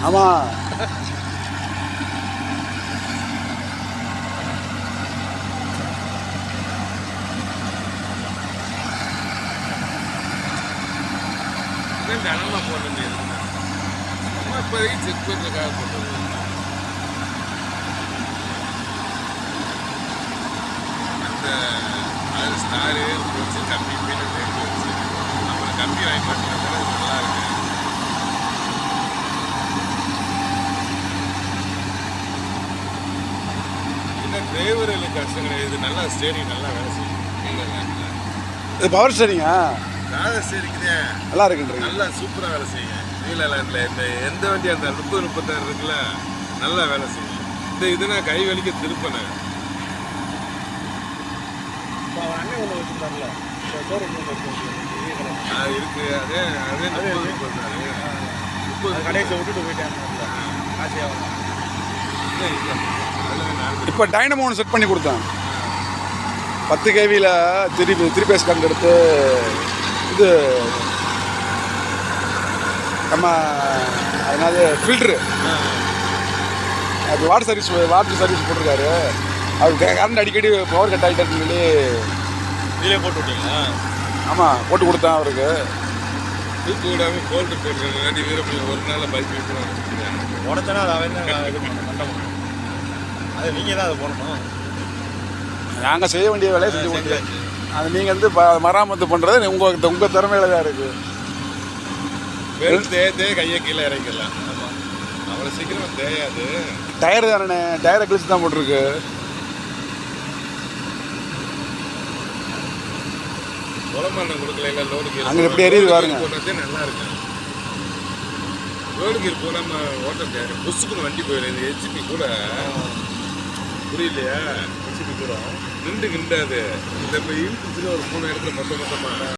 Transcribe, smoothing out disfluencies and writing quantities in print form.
ஆமாம். கனமாக போட்டது சும்மா இப்போதைக்கு செக் பண்ணுறதுக்காக போட்டது. அந்த அது ஸ்டாரு வச்சு கம்பி போயிட்டு ரேட்டு வச்சு அப்புறம் கம்பி வாங்கி மாட்டேன் நல்லா இருக்கு. இன்னும் டிரைவர்களுக்கு கஷ்டம் கிடையாது. இது நல்லா ஸ்டேரிங் நல்லா வேலை செய்யும். இது பவர் ஸ்டேரிங்கா? காதல் ஸ்டேரிங்தே நல்லா இருக்குன்றீங்க. நல்லா சூப்பராக வேலை செய்யுங்க. நீலலாண்டில் இந்த எந்த வண்டி அந்த 30-36 இருக்குல்ல நல்லா வேலை செய்யும். இந்த இது நான் கை வலிக்க திருப்பினேன். இருக்கு அதே அதே 30 கடைசி விட்டுட்டு போயிட்டாங்க. இப்போ டைனமோ ஒன்று செட் பண்ணி கொடுத்தேன். 10 kVயில் த்ரீ பேஸ் கரண்ட் எடுத்து இது நம்ம அதனால ஃபில்ட்ரு அது வாட்டர் சர்வீஸ் போட்டிருக்காரு. அது கரண்ட் அடிக்கடி பவர் கட் ஆகிட்டேன்னு சொல்லி இதிலே போட்டு விட்டீங்களா? ஆமாம், போட்டு கொடுத்தேன் அவருக்கு. தூக்கு விடாமல் போல்ட்டு போட்டுருக்காடி வீரப்பையன் ஒரு நாள் பைக் விட்டுருவாங்க. உடச்சனா அதை அவன் தான் இது பண்ணணும், கண்டணும். அது நீங்கள் தான் அதை போடணும். நாங்கள் செய்ய வேண்டிய வேலையை செஞ்சு முடியாது. அது நீங்கள் வந்து மராமத்து பண்ணுறது உங்கள் திறமையில தான் இருக்குது. வெறும் தேய கையை கீழே இறங்கிடலாம். ஆமாம், அவ்வளோ சீக்கிரம் தேயாது. டயர் தானே, டயரை கிழிச்சு தான் போட்டிருக்கு. குளமானம் கொடுக்கல இல்லை லோடுக்கு அங்கே எப்படி எரியுது பாருங்க. போட்டதே நல்லா இருக்கு. லோடுக்கு போடாமல் ஓட்ட தேவை புசுக்குன்னு வண்டி போயிடும். இது ஹெச்பி கூட புரியலையா? ஹெச்பி கூட நின்று கிண்டாது. இந்த இப்போ இழுத்துச்சுன்னு ஒரு 3 இடத்துல மொத்தமாக